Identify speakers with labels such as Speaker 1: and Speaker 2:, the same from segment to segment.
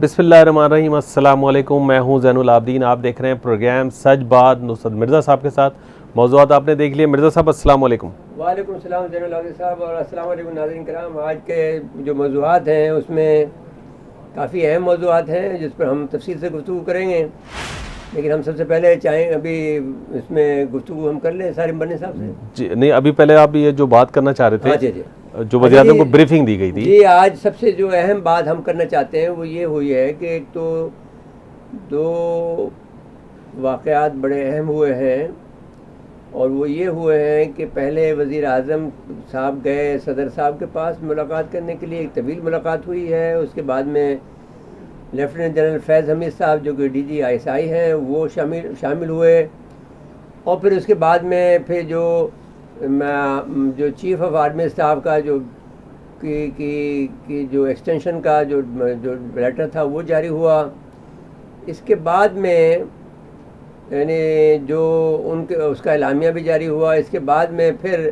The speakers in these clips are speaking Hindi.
Speaker 1: बिस्मिल्लाहिर्रहमानिर्रहीम। अस्सलाम वालेकुम। मैं हूं ज़ैनुल आबदीन। आप देख रहे हैं प्रोग्राम सच बात नुसरत मिर्ज़ा साहब के साथ। मौज़ूआत आपने देख लिए। मिर्ज़ा साहब अस्सलाम वालेकुम।
Speaker 2: वालेकुम सलाम ज़ैनुल आबदीन साहब और अस्सलाम वालेकुम नाज़रीन किराम। आज के जो मौज़ूआत हैं उसमें काफ़ी अहम मौज़ूआत हैं जिस पर हम तफसील से गुफ्तगू करेंगे, लेकिन हम सबसे पहले चाहें अभी इसमें गुफ्तगू हम कर लें सारिम बन्नी साहब से।
Speaker 1: जी नहीं, अभी पहले आप ये जो बात करना चाह रहे थे,
Speaker 2: हाँ जी जी
Speaker 1: जो वज़ीर आज़म को ब्रीफिंग दी गई थी।
Speaker 2: जी, आज सबसे जो अहम बात हम करना चाहते हैं वो ये हुई है कि एक तो दो वाक़यात बड़े अहम हुए हैं, और वो ये हुए हैं कि पहले वज़ीर आज़म साहब गए सदर साहब के पास मुलाकात करने के लिए, एक तवील मुलाकात हुई है। उसके बाद में लेफ्टिनेंट जनरल फैज़ हमीद साहब जो कि DGI हैं वो शामिल हुए, और फिर उसके बाद में फिर जो चीफ़ ऑफ आर्मी स्टाफ का जो जो एक्सटेंशन का जो लेटर था वो जारी हुआ। इसके बाद में यानी जो उनके उसका एलामिया भी जारी हुआ। इसके बाद में फिर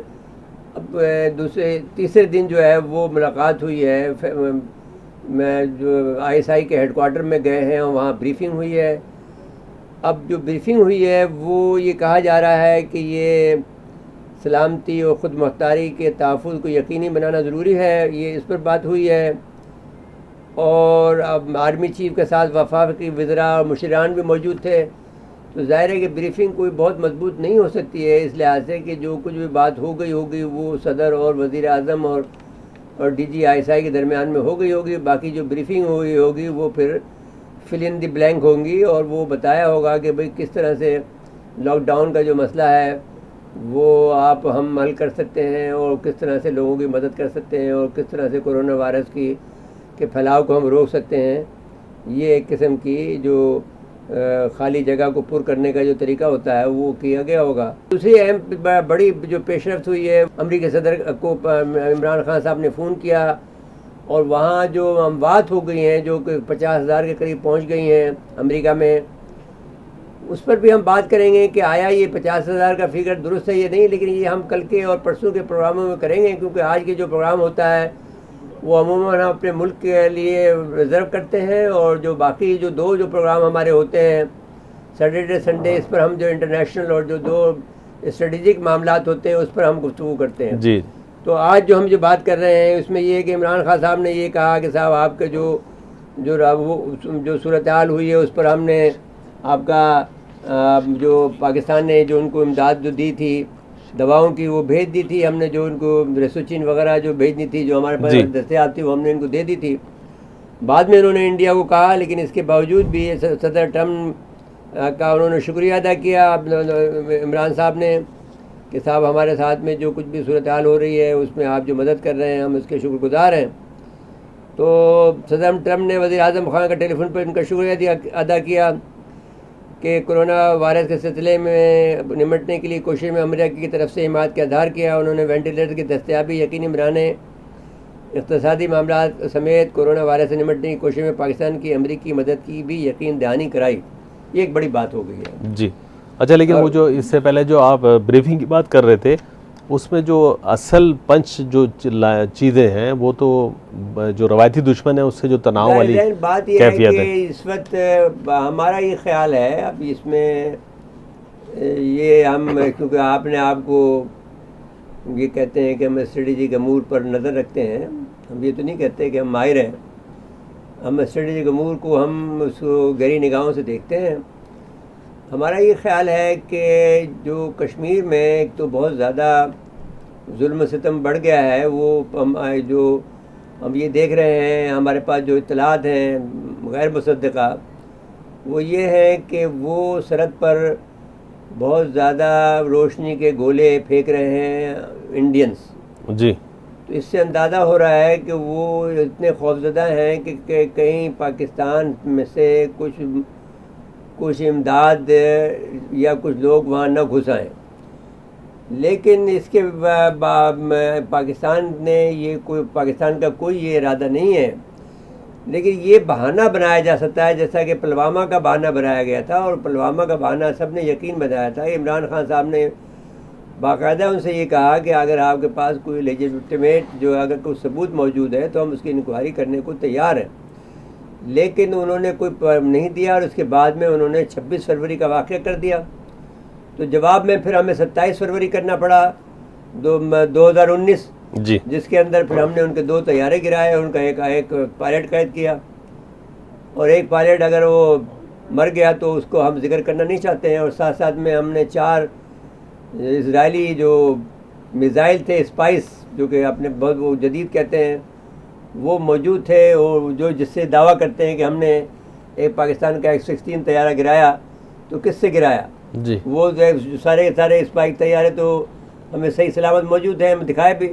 Speaker 2: अब तीसरे दिन जो है वो मुलाकात हुई है। मैं जो ISI के हेडक्वार्टर में गए हैं और वहाँ ब्रीफिंग हुई है। अब जो ब्रीफिंग हुई है वो ये कहा जा रहा है कि ये सलामती और ख़ुद मुख्तारी के तहफ़्फ़ुज़ को यकीनी बनाना ज़रूरी है, ये इस पर बात हुई है। और अब आर्मी चीफ़ के साथ वफाकी वज़रा और मुशीरान भी मौजूद थे, तो ज़ाहिर है कि ब्रीफिंग कोई बहुत मजबूत नहीं हो सकती है इस लिहाज से कि जो कुछ भी बात हो गई होगी वो सदर और वज़ीर आज़म और DGI के दरमियान में हो गई होगी। बाकी जो ब्रीफिंग हुई होगी वो फिर फिल इन द ब्लैंक होंगी, और वो बताया होगा कि भाई किस तरह से लॉकडाउन का जो मसला है वो हम हल कर सकते हैं, और किस तरह से लोगों की मदद कर सकते हैं, और किस तरह से कोरोना वायरस के फैलाव को हम रोक सकते हैं। ये एक किस्म की जो खाली जगह को पुर करने का जो तरीका होता है वो किया गया होगा। दूसरी अहम बड़ी जो पेशरफ्त हुई है, अमरीकी सदर को इमरान खान साहब ने फ़ोन किया, और वहाँ जो अमवात हो गई हैं जो कि 50,000 के करीब पहुँच गई हैं अमेरिका में, उस पर भी हम बात करेंगे कि आया ये 50,000 का फिगर दुरुस्त है ये नहीं, लेकिन ये हम कल के और परसों के प्रोग्रामों में करेंगे, क्योंकि आज के जो प्रोग्राम होता है वो अमूमन हम अपने मुल्क के लिए रिज़र्व करते हैं, और जो बाकी जो दो प्रोग्राम हमारे होते हैं सैटरडे संडे, इस पर हम जो इंटरनेशनल और जो दो स्ट्रेटेजिक मामलात होते हैं उस पर हम गुफ्तगू करते हैं
Speaker 1: जी।
Speaker 2: तो आज जो बात कर रहे हैं उसमें ये है कि इमरान खान साहब ने ये कहा कि साहब आपके जो सूरत हाल हुई है उस पर हमने आपका जो पाकिस्तान ने जो उनको इमदाद जो दी थी दवाओं की वो भेज दी थी, हमने जो उनको रेसोचिन वगैरह जो भेजनी थी जो हमारे पास दस्तयाब थी वो हमने इनको दे दी थी। बाद में उन्होंने इंडिया को कहा, लेकिन इसके बावजूद भी सदर ट्रम्प का उन्होंने शुक्रिया अदा किया इमरान साहब ने कि साहब हमारे साथ में जो कुछ भी सूरत हाल हो रही है उसमें आप जो मदद कर रहे हैं हम उसके शुक्रगुजार हैं। तो सदर ट्रम्प ने वज़ीर आज़म खान का टेलीफोन पर उनका शुक्रिया अदा किया कि कोरोना वायरस के सिलसिले में निमटने के लिए कोशिश में अमेरिका की तरफ से हिमायत का इज़हार किया। उन्होंने वेंटिलेटर की दस्तयाबी यकीनी बनाने, इक़्तिसादी मामला समेत कोरोना वायरस से निमटने की कोशिश में पाकिस्तान की अमेरिकी मदद की भी यकीन दहानी कराई। ये एक बड़ी बात हो गई है
Speaker 1: जी। अच्छा, लेकिन वो जो इससे पहले जो आप ब्रीफिंग की बात कर रहे थे उसमें जो असल पंच जो चीज़ें हैं वो तो जो रवायती दुश्मन है उससे जो तनाव वाली
Speaker 2: बात ये है कि इस वक्त हमारा ये ख्याल है, अब इसमें ये हम क्योंकि आपने आपको ये कहते हैं कि हम स्ट्रेटेजिक अमूर पर नज़र रखते हैं, हम ये तो नहीं कहते कि हम माहिर हैं, हम स्ट्रेटेजिक अमूर को हम उसको गहरी निगाहों से देखते हैं। हमारा ये ख्याल है कि जो कश्मीर में एक तो बहुत ज़्यादा जुल्म सितम बढ़ गया है, वो हम ये देख रहे हैं, हमारे पास जो इत्तलात हैं गैर मुसद्दक़ा वो ये है कि वो सरहद पर बहुत ज़्यादा रोशनी के गोले फेंक रहे हैं इंडियंस जी। तो इससे अंदाज़ा हो रहा है कि वो इतने खौफज़दा हैं कि कहीं पाकिस्तान में से कुछ इमदाद या कुछ लोग वहाँ न घुस आएँ। लेकिन इसके पाकिस्तान का कोई ये इरादा नहीं है, लेकिन ये बहाना बनाया जा सकता है जैसा कि पुलवामा का बहाना बनाया गया था, और पुलवामा का बहाना सब ने यकीन बनाया था। इमरान खान साहब ने बाकायदा उनसे ये कहा कि अगर आपके पास कोई लेजिटिमेट जो अगर कोई सबूत मौजूद है तो हम उसकी इंक्वायरी करने को तैयार हैं। लेकिन उन्होंने कोई नहीं दिया और उसके बाद में उन्होंने 26 फरवरी का वाक़या कर दिया। तो जवाब में फिर हमें 27 फरवरी करना पड़ा 2019
Speaker 1: जी,
Speaker 2: जिसके अंदर फिर हमने उनके 2 तैयारे गिराए, उनका एक पायलट कैद किया, और एक पायलट अगर वो मर गया तो उसको हम जिक्र करना नहीं चाहते हैं। और साथ साथ में हमने 4 इजरायली जो मिज़ाइल थे स्पाइस, जो कि अपने बहुत वो जदीद कहते हैं, वो मौजूद थे, और जो जिससे दावा करते हैं कि हमने एक पाकिस्तान का F-16 तैयारा गिराया। तो किससे गिराया
Speaker 1: जी,
Speaker 2: वो सारे स्पाइक तैयारे तो हमें सही सलामत मौजूद हैं, हम दिखाए भी।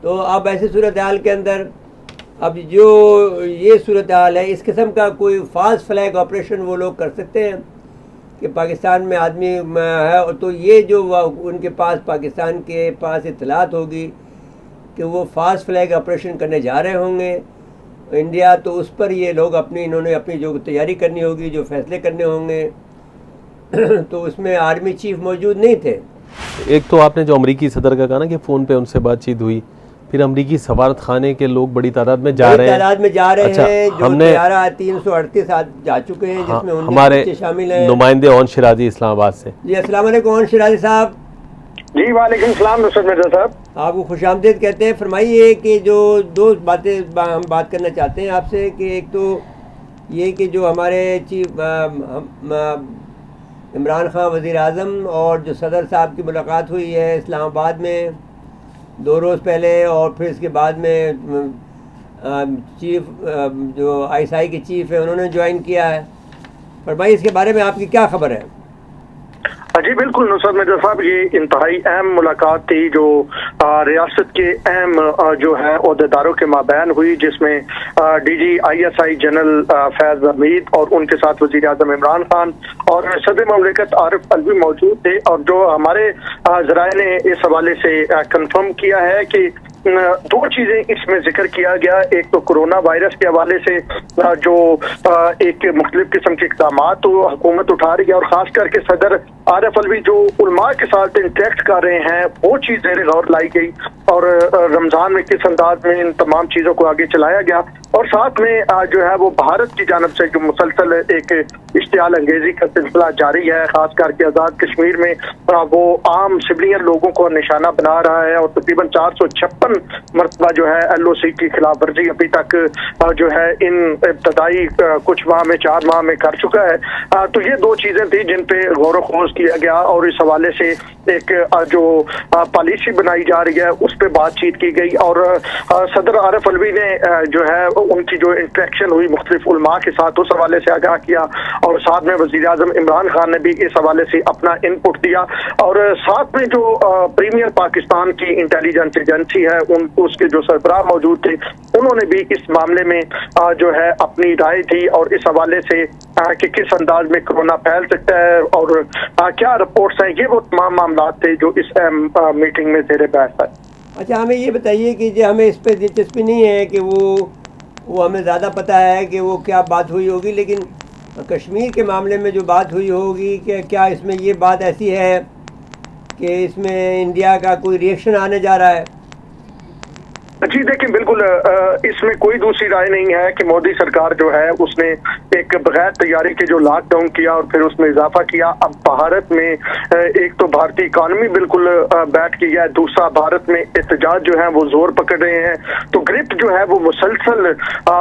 Speaker 2: तो अब ऐसी सूरत हाल के अंदर अब जो ये सूरत हाल है, इस किस्म का कोई फाल्स फ्लैग ऑपरेशन वो लोग कर सकते हैं कि पाकिस्तान में आदमी है, और तो ये जो उनके पास पाकिस्तान के पास इत्तलात होगी कि वो फाल्स फ्लैग ऑपरेशन करने जा रहे होंगे इंडिया, तो उस पर ये लोग इन्होंने अपनी जो तैयारी करनी होगी, जो फैसले करने होंगे तो उसमें आर्मी चीफ मौजूद नहीं थे।
Speaker 1: एक तो आपने जो अमरीकी सदर का कहा ना कि फ़ोन पे उनसे बातचीत हुई, फिर अमरीकी सफारत खाने के लोग बड़ी तादाद में जा रहे हैं। अच्छा,
Speaker 2: हैं जो
Speaker 1: हमने
Speaker 2: 338 जा चुके हैं, जिसमें 19
Speaker 1: हमारे
Speaker 2: बच्चे शामिल हैं।
Speaker 1: नुमाइंदे ओन शिराजी इस्लामाबाद से।
Speaker 2: जी अस्सलाम वालेकुम ओन शिराजी साहब।
Speaker 3: जी वालेकुम सलाम नुसरत मिर्जा साहब,
Speaker 2: आपको खुशामदीद कहते हैं। फरमाइए कि जो 2 बातें हम बात करना चाहते हैं आपसे, कि एक तो ये कि जो हमारे चीफ इमरान खान वज़ीर आज़म और जो सदर साहब की मुलाकात हुई है इस्लामाबाद में 2 रोज़ पहले, और फिर इसके बाद में चीफ जो ISI के चीफ है उन्होंने ज्वाइन किया है। फरमाइए इसके बारे में आपकी क्या खबर है?
Speaker 3: जी बिल्कुल नुसरत मिर्जा साहब, ये इंतहाई अहम मुलाकात थी जो रियासत के अहम जो है ओहदेदारों के माबैन हुई, जिसमें DG ISI general Faiz Hamid और उनके साथ वज़ीर आज़म इमरान खान और सदर ममलिकत आरिफ अलवी मौजूद थे। और जो हमारे ज़राए ने इस हवाले से कंफर्म किया है कि 2 चीज़ें इसमें जिक्र किया गया। एक तो कोरोना वायरस के हवाले से जो एक मुख्तलिफ किस्म के इक़दाम तो हुकूमत उठा रही है, और ख़ास करके सदर आरिफ अलवी जो उलमा के साथ इंटरेक्ट कर रहे हैं, वो चीज़ ज़ेर गौर लाई गई, और रमज़ान में किस अंदाज में इन तमाम चीज़ों को आगे चलाया गया। और साथ में जो है वो भारत की जानब से जो मुसलसल एक इश्तियाल अंगेजी का सिलसिला जारी है, ख़ास करके आज़ाद कश्मीर में वो आम सिविलियन लोगों को निशाना बना रहा है, और तकरीबन 456 मरतबा जो है LOC की खिलाफ वर्जी अभी तक जो है इन इब्तदाई कुछ माह में 4 माह में कर चुका है। तो ये 2 चीज़ें थी जिन पे गौर व खोज किया गया, और इस हवाले से एक जो पॉलिसी बनाई जा रही है उस पर बातचीत की गई। और सदर आरिफ अलवी ने जो है उनकी जो इंटरेक्शन हुई मुख्तलिफ उलमा के साथ, उस हवाले से आगाह किया, और साथ में वज़ीर आज़म इमरान खान ने भी इस हवाले से अपना इनपुट दिया। और साथ में जो प्रीमियर पाकिस्तान की इंटेलिजेंस एजेंसी है उसके जो सरबराह मौजूद थे, उन्होंने भी इस मामले में जो है अपनी राय दी, और इस हवाले से कि किस अंदाज में कोरोना फैल सकता है और क्या रिपोर्ट्स हैं, ये वो तमाम मामला थे जो इस मीटिंग में ज़ेर बहस है।
Speaker 2: अच्छा, हमें ये बताइए कि जो हमें इस पर दिलचस्पी नहीं है कि वो हमें ज़्यादा पता है कि वो क्या बात हुई होगी, लेकिन कश्मीर के मामले में जो बात हुई होगी कि क्या इसमें ये बात ऐसी है कि इसमें इंडिया का कोई रिएक्शन आने जा रहा है?
Speaker 3: जी देखिए, बिल्कुल इसमें कोई दूसरी राय नहीं है कि मोदी सरकार जो है उसने एक बगैर तैयारी के जो लॉकडाउन किया और फिर उसमें इजाफा किया। अब भारत में एक तो भारतीय इकानमी बिल्कुल बैठ गई है, दूसरा भारत में एहतजाज जो है वो जोर पकड़ रहे हैं। तो ग्रिप जो है वो मुसलसल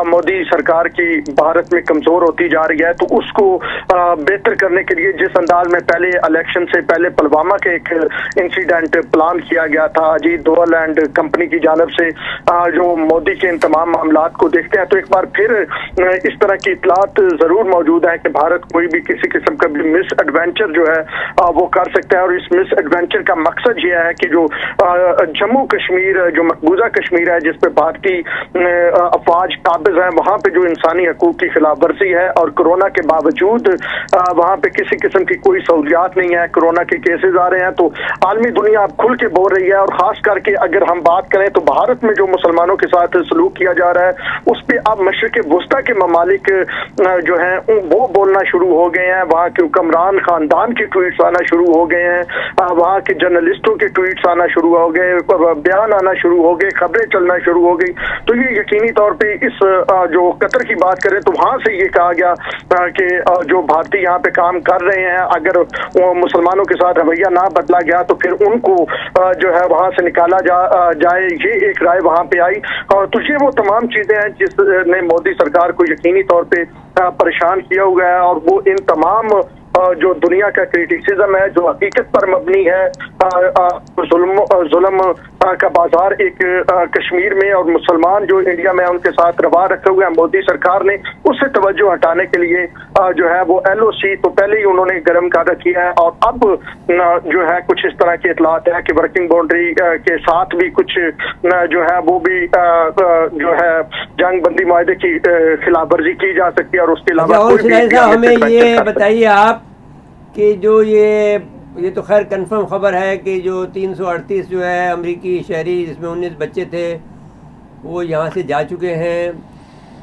Speaker 3: मोदी सरकार की भारत में कमजोर होती जा रही है। तो उसको बेहतर करने के लिए जिस अंदाज में पहले इलेक्शन से पहले पुलवामा के एक इंसिडेंट प्लान किया गया था अजीत डोवल एंड कंपनी की जानब से, जो मोदी के इन तमाम मामलात को देखते हैं तो एक बार फिर इस तरह की इतलात जरूर मौजूद है कि भारत कोई भी किसी किस्म का भी मिस एडवेंचर जो है वो कर सकता है। और इस मिस एडवेंचर का मकसद ये है कि जो जम्मू कश्मीर, जो मकबूजा कश्मीर है जिस पे भारतीय अफवाज काबिज है, वहाँ पे जो इंसानी हकूक की खिलाफ वर्जी है और कोरोना के बावजूद वहाँ पे किसी किस्म की कोई सहूलियात नहीं है, कोरोना के केसेस आ रहे हैं, तो आलमी दुनिया अब खुल के बोल रही है। और खास करके अगर हम बात करें तो भारत में जो मुसलमानों के साथ सलूक किया जा रहा है उस पर अब मशरिक वस्ता के ममालिक जो हैं वो बोलना शुरू हो गए हैं। वहाँ के हुक्मरान खानदान के ट्वीट्स आना शुरू हो गए हैं, वहाँ के जर्नलिस्टों के ट्वीट्स आना शुरू हो गए, बयान आना शुरू हो गए, खबरें चलना शुरू हो गई। तो ये यकीनी तौर पे इस जो कतर की बात करें तो वहाँ से ये कहा गया कि जो भारतीय यहाँ पे काम कर रहे हैं अगर मुसलमानों के साथ रवैया ना बदला गया तो फिर उनको जो है वहाँ से निकाला जाए, ये एक राय वहाँ पे आई। तो ये वो तमाम चीजें हैं जिसने मोदी सरकार को यकीनी तौर पे परेशान किया हुआ है, और वो इन तमाम जो दुनिया का क्रिटिसिज्म है जो हकीकत पर मबनी है, जुल्म का बाजार एक कश्मीर में और मुसलमान जो इंडिया में उनके साथ रवा रखे हुए हैं, मोदी सरकार ने उससे तवज्जो हटाने के लिए जो है वो LOC तो पहले ही उन्होंने गर्म कर रखी है, और अब जो है कुछ इस तरह की इतलात है कि वर्किंग बाउंड्री के साथ भी कुछ जो है वो भी जो है जंग बंदी माहदे की खिलाफ वर्जी की जा सकती है। और उसके अलावा
Speaker 2: हमें ये बताइए आप कि जो ये तो खैर कंफर्म खबर है कि जो 338 जो है अमेरिकी शहरी जिसमें 19 बच्चे थे वो यहाँ से जा चुके हैं।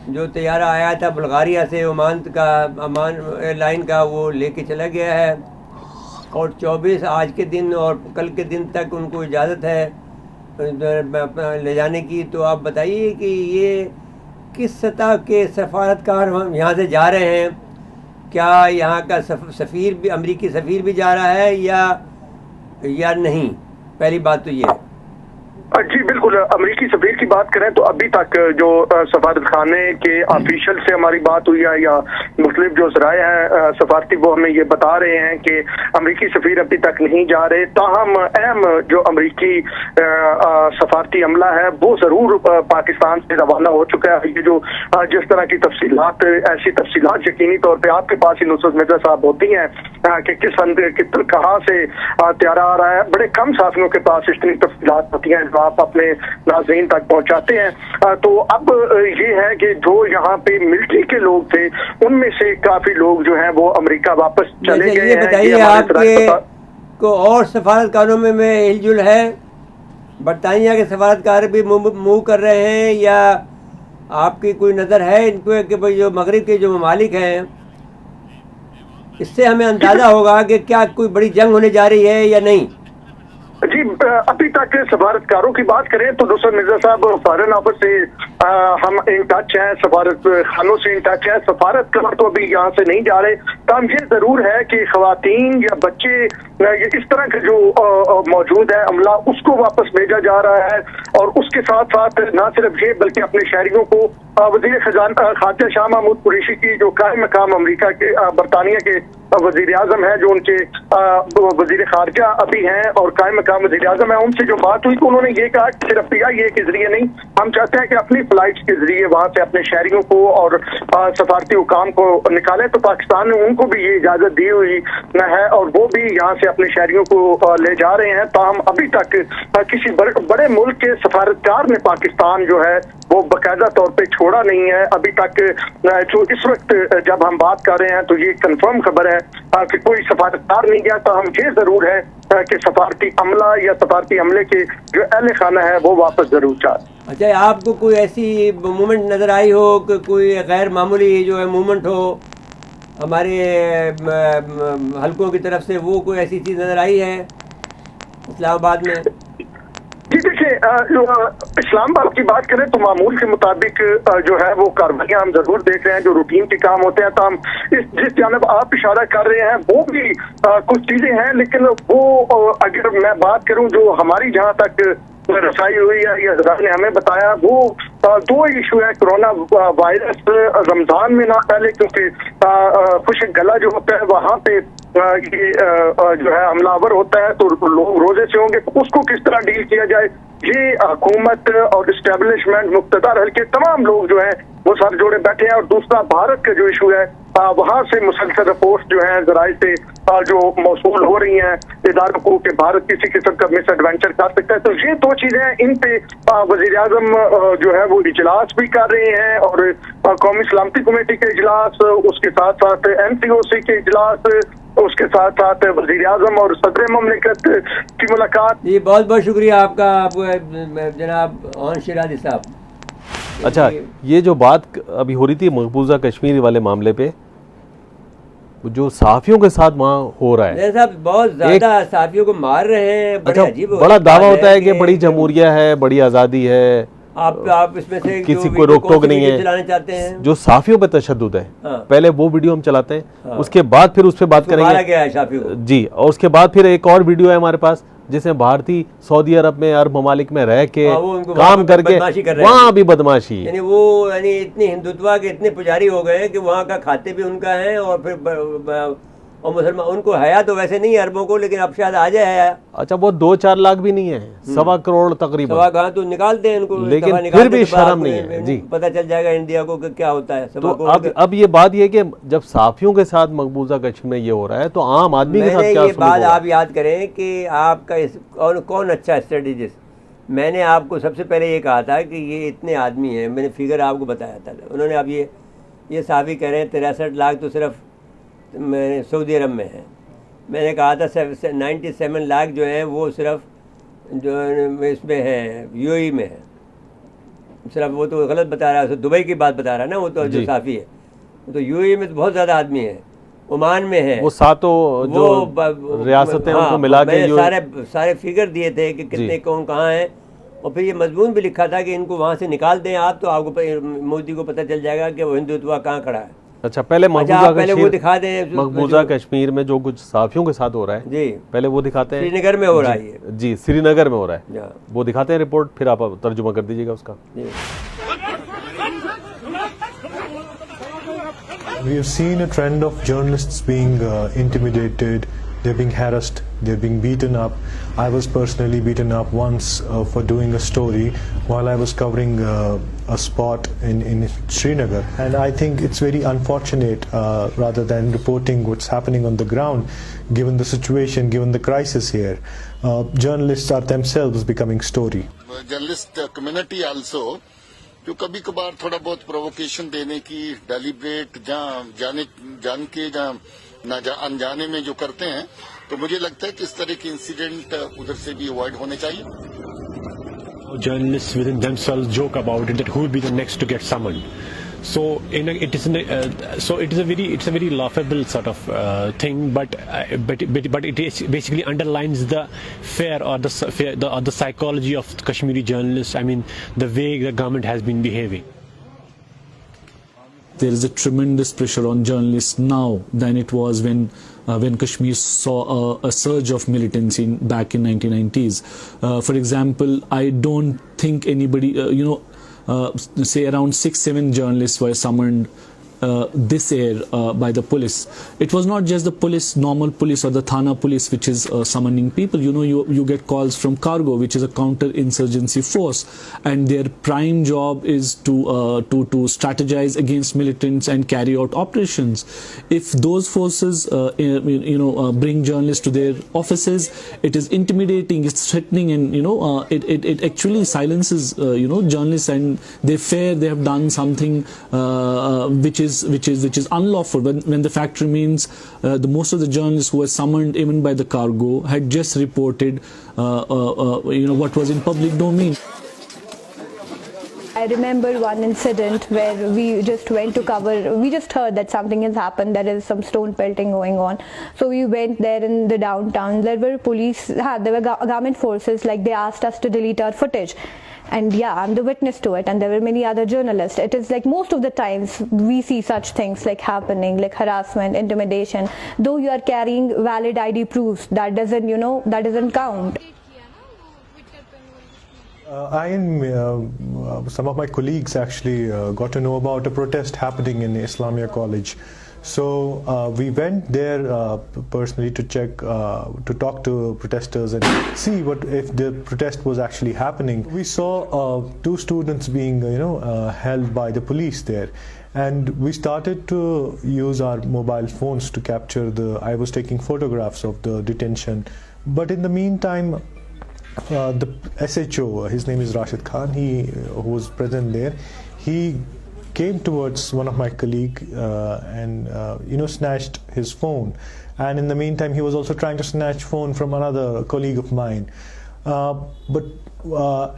Speaker 2: जो तैयारा आया था बुल्गारिया से ओमान एयरलाइन का वो लेके चला गया है, और 24 आज के दिन और कल के दिन तक उनको इजाज़त है ले जाने की। तो आप बताइए कि ये किस सतह के सफारतकार हम यहाँ से जा रहे हैं? क्या यहाँ का सफ़ीर भी, अमेरिकी सफ़ीर भी जा रहा है या नहीं? पहली बात तो ये है।
Speaker 3: जी बिल्कुल, अमेरिकी सफीर की बात करें तो अभी तक जो सफारत खाने के ऑफिशियल से हमारी बात हुई है या मुख्तलिफ जो ज़राए हैं सफारती वो हमें ये बता रहे हैं कि अमेरिकी सफीर अभी तक नहीं जा रहे। ताहम अहम जो अमेरिकी सफारती अमला है वो ज़रूर पाकिस्तान से रवाना हो चुका है। ये जो जिस तरह की तफसीलात, ऐसी तफसीलात यकीनी तौर पर आपके पास ही नुसरत मिर्जा साहब होती हैं कि किस कहाँ से तैयारा आ रहा है। बड़े कम साथियों के पास इतनी तफसीलात होती हैं आप अपने नाज़रीन तक पहुंचाते हैं। तो अब ये है कि जो यहाँ पे मिलिट्री के लोग थे उनमें से काफी लोग जो हैं वो अमेरिका वापस चले गए हैं।
Speaker 2: बताइए आपके को और सफारतकारों में हिलजुल है? बरतानिया के सफारतकार भी मूव कर रहे हैं या आपकी कोई नज़र है इनको कि भाई जो मगरिब के जो ममालिक हैं इससे हमें अंदाज़ा होगा कि क्या कोई बड़ी जंग होने जा रही है या नहीं?
Speaker 3: जी अभी तक सफारतकारों की बात करें तो नुसरत मिर्जा साहब फॉरेन ऑफिस से हम इन टच हैं, सफारत खानों से इन टच है। सफारतकार तो अभी यहाँ से नहीं जा रहे। काम ये जरूर है कि खवातीन या बच्चे इस तरह के जो मौजूद है अमला उसको वापस भेजा जा रहा है, और उसके साथ साथ न सिर्फ ये बल्कि अपने शहरियों को वजीर खारजा शाह महमूद कुरैशी की जो कायम मकाम अमरीका के बरतानिया के वजीर आजम है, जो उनके वजीर खारजा अभी हैं और कायम मकाम वजीर आजम है, उनसे जो बात हुई तो उन्होंने ये कहा कि सिर्फ PIA के जरिए नहीं, हम चाहते हैं कि अपनी फ्लाइट्स के जरिए वहाँ से अपने शहरियों को और सफारती हुकाम को निकालें। तो पाकिस्तान ने उनको भी ये इजाज़त दी हुई है और वो भी यहाँ से अपने शहरियों को ले जा रहे हैं। ताहम अभी तक किसी बड़े मुल्क के सफारतकार ने पाकिस्तान जो है वो बाकायदा तौर पे छोड़ा नहीं है अभी तक। जो इस वक्त जब हम बात कर रहे हैं तो ये कंफर्म खबर है कि कोई सफारतकार नहीं गया। तो हम ये जरूर है कि सफारती अमला या सफारती अमले के जो अहल खाना है वो वापस जरूर चाहे।
Speaker 2: अच्छा, आपको कोई ऐसी मूवमेंट नज़र आई हो कि कोई गैर मामूली जो है मूवमेंट हो हमारे हलकों की तरफ से, वो कोई ऐसी चीज़ नज़र आई है इस्लामाबाद में?
Speaker 3: जी देखिए, इस्लामाबाद की बात करें तो मामूल के मुताबिक जो है वो कार्रवाइयाँ हम जरूर देख रहे हैं जो रूटीन के काम होते हैं। तो हम जिस जानब आप इशारा कर रहे हैं वो भी कुछ चीजें हैं, लेकिन वो अगर मैं बात करूं जो हमारी जहां तक रसाई हुई है या ने हमें बताया वो दो इशू है। कोरोना वायरस रमजान में ना पहले, क्योंकि खुश्क गला जो होता है वहाँ पे ये जो है हमलावर होता है तो लोग रोजे से होंगे, तो उसको किस तरह डील किया जाए, ये हुकूमत और इस्टेब्लिशमेंट मुक्तदार हल्के तमाम लोग जो है वो सर जोड़े बैठे हैं। और दूसरा भारत का जो इशू है वहाँ से मुसलसल रिपोर्ट जो है जराए से जो मौसूल हो रही हैं इदारों को कि भारत किसी किस्म का मिस एडवेंचर कर सकता है। तो ये दो चीजें, इन पे वजीर आजम जो है वो इजलास भी कर रहे हैं और कौमी सलामती कमेटी के इजलास, उसके साथ साथ MCOC के इजलास, उसके साथ साथ वजीर आजम और सदर ममलिकत की मुलाकात।
Speaker 2: जी बहुत बहुत शुक्रिया आपका, आपको जनाब ओन शिराजी साहब।
Speaker 1: अच्छा, ये जो बात अभी हो रही थी मकबूजा कश्मीर वाले मामले पे, जो सहाफियों के साथ वहाँ हो रहा है,
Speaker 2: साहब बहुत ज्यादा सहाफियों को मार रहे हैं।
Speaker 1: अच्छा, बड़ा दावा होता है कि बड़ी जमहूरियत है, बड़ी आज़ादी है,
Speaker 2: आप इसमें से
Speaker 1: किसी को रोक टोक नहीं है,
Speaker 2: चलाने चाहते हैं।
Speaker 1: जो साफियों पे तशद्दुद है,
Speaker 2: हाँ।
Speaker 1: पहले वो वीडियो हम चलाते हैं,
Speaker 2: हाँ।
Speaker 1: उसके बाद फिर उस पर बात करेंगे
Speaker 2: गया है साफियों को।
Speaker 1: जी, और उसके बाद फिर एक और वीडियो है हमारे पास जिसमें भारतीय सऊदी अरब में, अरब ममालिक में रह के काम करके वहाँ भी बदमाशी,
Speaker 2: यानी वो यानी इतने हिंदुत्व के इतने पुजारी हो गए हैं कि वहाँ का खाते भी उनका है और फिर और मुसलमान, उनको हया तो वैसे नहीं अरबों को, लेकिन अब शायद आ जाए हया।
Speaker 1: अच्छा, वो 2-4 लाख भी नहीं है, 1.25 करोड़ तकरीबन,
Speaker 2: 1.25 करोड़ तो निकालते हैं उनको,
Speaker 1: लेकिन फिर भी शर्म नहीं है जी।
Speaker 2: पता चल जाएगा इंडिया को कि क्या होता है।
Speaker 1: तो अब ये बात ये कि जब साफियों के साथ मकबूजा कश्मीर में ये हो रहा है तो आम आदमी के साथ क्या
Speaker 2: ये बात आप याद करें कि आपका कौन अच्छा स्ट्रेटेजिस्ट। मैंने आपको सबसे पहले ये कहा था कि ये इतने आदमी हैं, मैंने फिगर आपको बताया था। उन्होंने अब ये साफी कह रहे हैं 63 लाख तो सिर्फ मैंने सऊदी अरब में है। मैंने कहा था 97 लाख जो है वो सिर्फ जो इसमें है UAE में है। सिर्फ वो तो गलत बता रहा है, दुबई की बात बता रहा है ना वो तो, जो साफ़ी है तो UAE में तो बहुत ज़्यादा आदमी है, ओमान में है,
Speaker 1: वो सातों जो रियासतें उनको मिला के
Speaker 2: सारे फिगर दिए थे कि कितने कौन कहाँ हैं, और फिर ये मजमून भी लिखा था कि इनको वहाँ से निकाल दें आप, तो आपको मोदी को पता चल जाएगा कि वो हिंदुत्व कहाँ खड़ा है।
Speaker 1: अच्छा, पहले
Speaker 2: वो दिखा दें
Speaker 1: मकबूजा कश्मीर में जो कुछ साफियों के साथ हो रहा है
Speaker 2: जी,
Speaker 1: पहले वो दिखाते हैं।
Speaker 2: श्रीनगर में हो रहा है
Speaker 1: जी, श्रीनगर में हो रहा है, वो दिखाते हैं रिपोर्ट, फिर आप तर्जुमा कर दीजिएगा उसका।
Speaker 4: We have seen a trend of journalists being intimidated, they're being harassed, they're being beaten up. I was personally beaten up once for doing a story while I was covering a spot in Srinagar. And I think it's very unfortunate rather than reporting what's happening on the ground, given the situation, given the crisis here. Journalists are themselves becoming story.
Speaker 5: Journalist community also जो कभी कभार थोड़ा बहुत प्रोवोकेशन देने की डेलिब्रेट जान के अनजाने में जो करते हैं, तो मुझे लगता है कि इस तरह के इंसिडेंट उधर से भी अवॉइड होने चाहिए।
Speaker 6: Journalists within themselves joke about it that who will be the next to get summoned. So it is a very laughable sort of thing, but it is basically underlines the fear or the psychology of Kashmiri journalists. I mean, the way the government has been behaving.
Speaker 7: There is a tremendous pressure on journalists now than it was when Kashmir saw a surge of militancy back in 1990s. For example, I don't think anybody, say around 6-7 journalists were summoned this year by the police. It was not just the police, normal police or the Thana police which is summoning people. You get calls from Cargo, which is a counter-insurgency force, and their prime job is to strategize against militants and carry out operations. If those forces bring journalists to their offices, it is intimidating, it's threatening, and it actually silences journalists, and they fear they have done something which is unlawful, when the fact remains the most of the journalists who were summoned even by the Cargo had just reported what was in public domain.
Speaker 8: I remember one incident where we just went to cover, we just heard that something has happened, there is some stone pelting going on. So we went there in the downtown, there were police, there were government forces, like they asked us to delete our footage. And yeah, I'm the witness to it, and there were many other journalists. It is like most of the times we see such things like happening, like harassment, intimidation. Though you are carrying valid ID proofs, that doesn't count.
Speaker 4: Some of my colleagues actually got to know about a protest happening in Islamia College. So we went there personally to check, to talk to protesters and see what if the protest was actually happening. We saw 2 students being held by the police there, and we started to use our mobile phones to capture I was taking photographs of the detention. But in the meantime, the SHO, his name is Rashid Khan, who was present there, he came towards one of my colleague and snatched his phone. And in the meantime, he was also trying to snatch phone from another colleague of mine.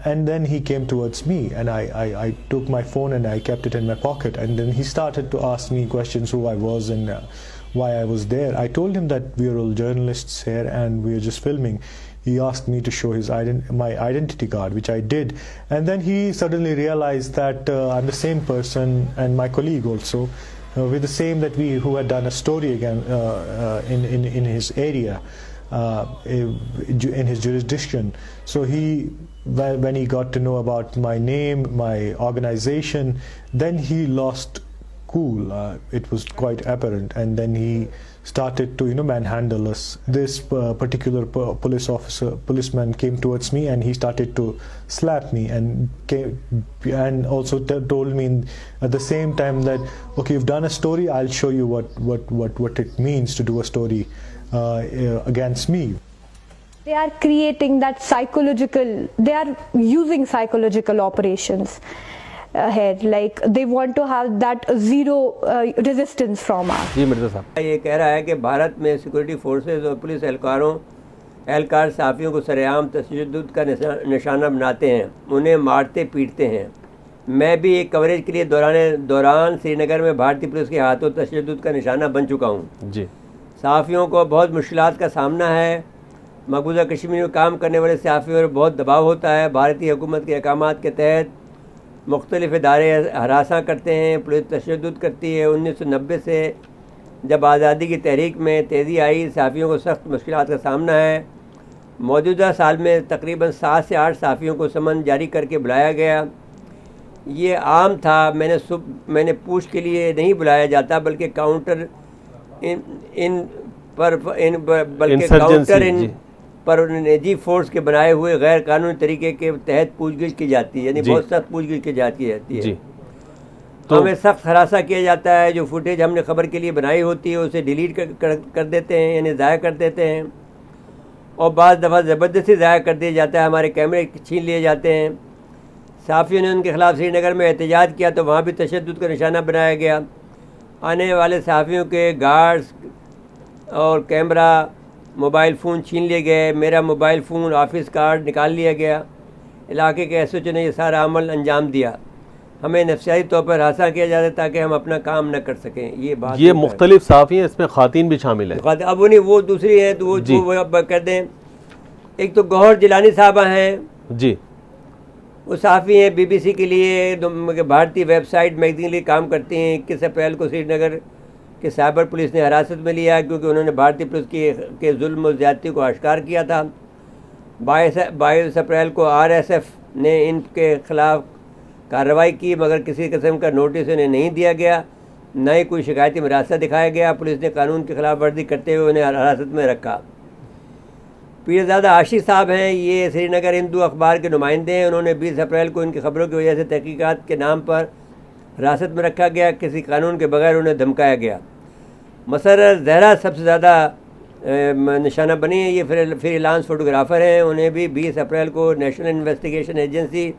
Speaker 4: And then he came towards me, and I took my phone and I kept it in my pocket. And then he started to ask me questions, who I was and why I was there. I told him that we are all journalists here and we are just filming. He asked me to show my identity card, which I did. And then he suddenly realized that I'm the same person, and my colleague also, with the same who had done a story again in his area, in his jurisdiction. So when he got to know about my name, my organization, then he lost cool. It was quite apparent, and then he started to manhandle us. This particular policeman came towards me, and he started to slap me, and also told me at the same time that, okay, you've done a story, I'll show you what it means to do a story against me.
Speaker 8: They are creating that they are using psychological operations here, like they want to have that zero resistance from us.
Speaker 1: जी मिर्जा साहब,
Speaker 2: ये कह रहा है कि भारत में सिक्योरिटी फोर्सेस और पुलिस एहलकार सहाफ़ियों को सरेआम तशद्दुद का निशाना बनाते हैं, उन्हें मारते पीटते हैं। मैं भी एक कवरेज के लिए दौरान श्रीनगर में भारतीय पुलिस के हाथों तशद्दुद का निशाना बन चुका हूँ।
Speaker 1: जी,
Speaker 2: सहाफ़ियों को बहुत मुश्किलात का सामना है। मकबूजा कश्मीर में काम करने वाले सहाफ़ियों पर बहुत दबाव होता है। भारतीय हुकूमत के अहकामात के तहत मुख्तलिफ़ इदारे हरासा करते हैं, पुलिस तशद्दुद करती है। 1990 से जब आज़ादी की तहरीक में तेज़ी आई, सहाफ़ियों को सख्त मुश्किलात का सामना है। मौजूदा साल में तकरीबन 7 से 8 सहाफ़ियों को समन जारी करके बुलाया गया। ये आम था, मैंने पूछ के लिए नहीं बुलाया जाता, बल्कि काउंटर पर निजी फोर्स के बनाए हुए गैर कानूनी तरीके के तहत पूछगिछ की जाती है, यानी बहुत सख्त पूछगिछ की जाती है जी। तो हमें सख्त हरासा किया जाता है। जो फुटेज हमने खबर के लिए बनाई होती है उसे डिलीट कर देते हैं, यानी ज़ाया कर देते हैं, और बाज़ दफ़ा ज़बरदस्ती ज़ाया कर दिया जाता है। हमारे कैमरे छीन लिए जाते हैं। सहाफ़ियों ने उनके ख़िलाफ़ श्रीनगर में एहतजाज किया तो वहाँ भी तशद्दुद का निशाना बनाया गया। आने वाले सहाफ़ियों के गार्ड्स और कैमरा, मोबाइल फ़ोन छीन लिए गए। मेरा मोबाइल फ़ोन, ऑफिस कार्ड निकाल लिया गया। इलाके के SHO ने यह सारा अमल अंजाम दिया। हमें नफ्सियाती तौर पर हरासा किया जाता है ताकि हम अपना काम न कर सकें। ये
Speaker 1: मुख्तलिफ सहाफ़ी हैं, इसमें ख़ातीन भी शामिल हैं।
Speaker 2: अब उन्हें वो दूसरी हैं तो वो कर दें। एक तो गौहर जिलानी साहबा हैं
Speaker 1: जी,
Speaker 2: वो सहाफ़ी हैं, BBC के लिए भारतीय वेबसाइट मैगज़ीन के लिए काम करती हैं। 21 अप्रैल को श्रीनगर कि साइबर पुलिस ने हिरासत में लिया क्योंकि उन्होंने भारतीय पुलिस के जुल्म और ज़्यादती को आश्कार किया था। 22 अप्रैल को RSF ने इनके ख़िलाफ़ कार्रवाई की, मगर किसी किस्म का नोटिस उन्हें नहीं दिया गया, न ही कोई शिकायती रास्ता दिखाया गया। पुलिस ने कानून की खिलाफ वर्जी करते हुए उन्हें हिरासत में रखा। पीरज़ादा आशिक साहब हैं, ये श्रीनगर हिंदू अखबार के नुमाइंदे हैं। उन्होंने 20 अप्रैल को इनकी खबरों की वजह से तहकीकात के नाम पर हिरासत में रखा गया। किसी कानून के बगैर उन्हें धमकाया गया। मसर्रत ज़हरा सबसे ज़्यादा निशाना बनी है। ये फ्रीलांस फोटोग्राफ़र हैं। उन्हें भी 20 अप्रैल को national investigation agency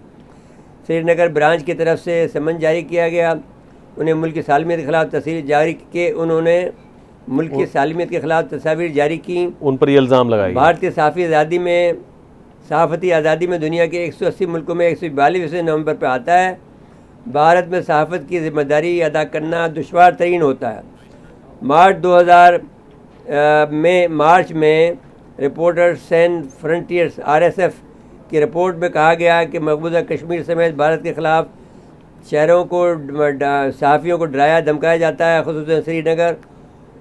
Speaker 2: Srinagar branch की तरफ से समन जारी किया गया। उन्हें मुल्क की सालमियत के ख़िलाफ़ तस्वीर जारी के उन्होंने मुल्क की सालमियत के ख़िलाफ़ तस्वीर जारी की।
Speaker 1: उन पर ये इल्ज़ाम लगाया।
Speaker 2: भारतीय सहाफ़ती आज़ादी में दुनिया के 180 मुल्कों में 142 नवंबर पर आता है। भारत में सहाफ़त की ज़िम्मेदारी अदा करना दुश्वार तरीन होता है। मार्च 2000 में रिपोर्टर्स सैन फ्रंटियर्स RSF की रिपोर्ट में कहा गया कि मकबूजा कश्मीर समेत भारत के ख़िलाफ़ शहरों को सहाफ़ियों को डराया धमकाया जाता है, ख़ुसूसन श्रीनगर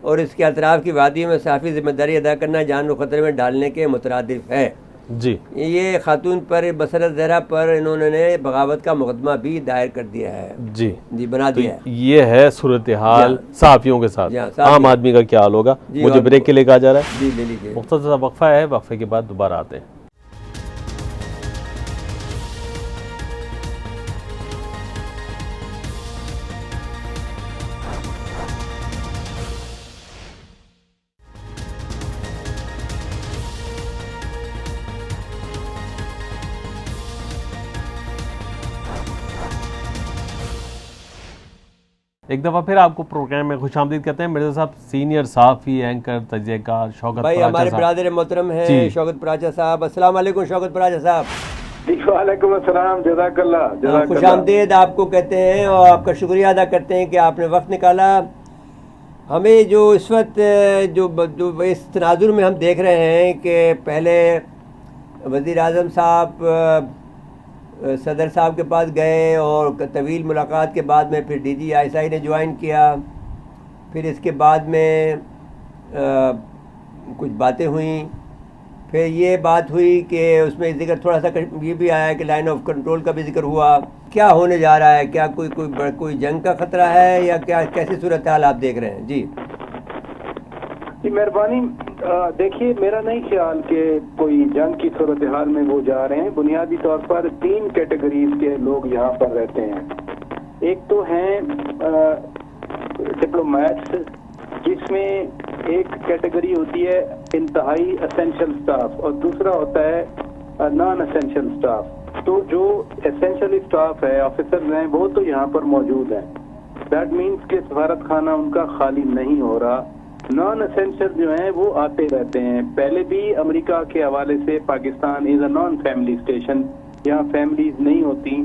Speaker 2: और इसके अतराफ़ की वादियों में सहाफ़ी ज़िम्मेदारी अदा करना जान को ख़तरे में डालने के मुतरादिफ है
Speaker 1: जी।
Speaker 2: ये खातून पर मसरत ज़हरा पर इन्होंने बगावत का मुकदमा भी दायर कर दिया है
Speaker 1: जी,
Speaker 2: बना दिया है।
Speaker 1: ये है सूरत हाल सहाफ़ियों के साथ। आम आदमी का क्या हाल होगा। मुझे ब्रेक के लिए कहा जा रहा है
Speaker 2: जी, ले लीजिए।
Speaker 1: मुख्तसर वक्फा है, वक्फे के बाद दोबारा आते हैं। एक दफ़ा फिर आपको प्रोग्राम में खुशामदीद कहते हैं मिर्ज़ा साहब, सीनियर सहाफ़ी, एंकर, तजज़ियाकार शौकत
Speaker 2: भाई
Speaker 1: पराचा
Speaker 2: हमारे
Speaker 1: साहब।
Speaker 2: ब्रादर मोहतरम हैं
Speaker 1: जी।
Speaker 2: शौकत पराचा साहब। अस्सलाम वालेकुम शौकत पराचा साहब।
Speaker 9: वालेकुम अस्सलाम, जज़ाकल्लाह।
Speaker 2: खुशामदीद आपको कहते हैं और आपका शुक्रिया अदा करते हैं कि आपने वक्त निकाला। हमें जो इस वक्त जो इस तनाजुर में हम देख रहे हैं कि पहले वज़ीर आज़म साहब सदर साहब के पास गए और तवील मुलाकात के बाद में फिर DG ISI ने ज्वाइन किया, फिर इसके बाद में कुछ बातें हुई, फिर ये बात हुई कि उसमें जिक्र थोड़ा सा ये भी आया कि लाइन ऑफ कंट्रोल का भी जिक्र हुआ। क्या होने जा रहा है? क्या कोई जंग का खतरा है या क्या, कैसी सूरत हाल आप देख रहे हैं? जी
Speaker 9: मेहरबानी। देखिए, मेरा नहीं ख्याल कि कोई जंग की सूरत हाल में वो जा रहे हैं। बुनियादी तौर पर 3 कैटेगरीज के लोग यहाँ पर रहते हैं। एक तो हैं डिप्लोमेट्स, जिसमें एक कैटेगरी होती है इंतहाई असेंशियल स्टाफ और दूसरा होता है नॉन असेंशियल स्टाफ। तो जो एसेंशियल स्टाफ है, ऑफिसर्स हैं, वो तो यहाँ पर मौजूद हैं। दैट मीन्स कि सफारत खाना उनका खाली नहीं हो रहा। नॉन असेंशियल जो हैं वो आते रहते हैं। पहले भी अमेरिका के हवाले से Pakistan is a non family station, यहाँ फैमिलीज नहीं होती।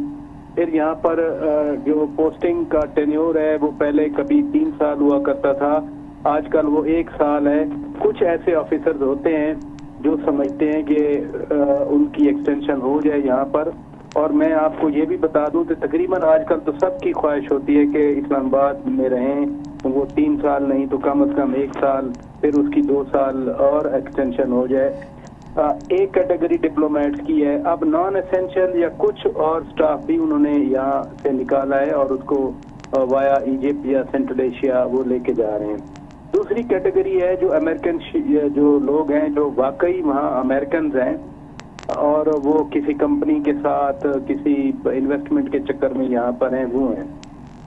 Speaker 9: फिर यहाँ पर जो पोस्टिंग का टेन्योर है वो पहले कभी 3 साल हुआ करता था, आजकल वो 1 साल है। कुछ ऐसे ऑफिसर्स होते हैं जो समझते हैं कि उनकी एक्सटेंशन हो जाए यहाँ पर। और मैं आपको ये भी बता दूं कि तकरीबन आजकल तो सबकी ख्वाहिश होती है कि इस्लामाबाद में रहें, तो वो 3 साल नहीं तो कम से कम 1 साल, फिर उसकी 2 साल और एक्सटेंशन हो जाए। एक कैटेगरी डिप्लोमेट्स की है। अब नॉन एसेंशियल या कुछ और स्टाफ भी उन्होंने यहाँ से निकाला है और उसको वाया इजिप्ट या सेंट्रल एशिया वो लेके जा रहे हैं। दूसरी कैटेगरी है जो अमेरिकन जो लोग हैं जो वाकई वहाँ अमेरिकन हैं और वो किसी कंपनी के साथ किसी इन्वेस्टमेंट के चक्कर में यहाँ पर हैं, वो हैं।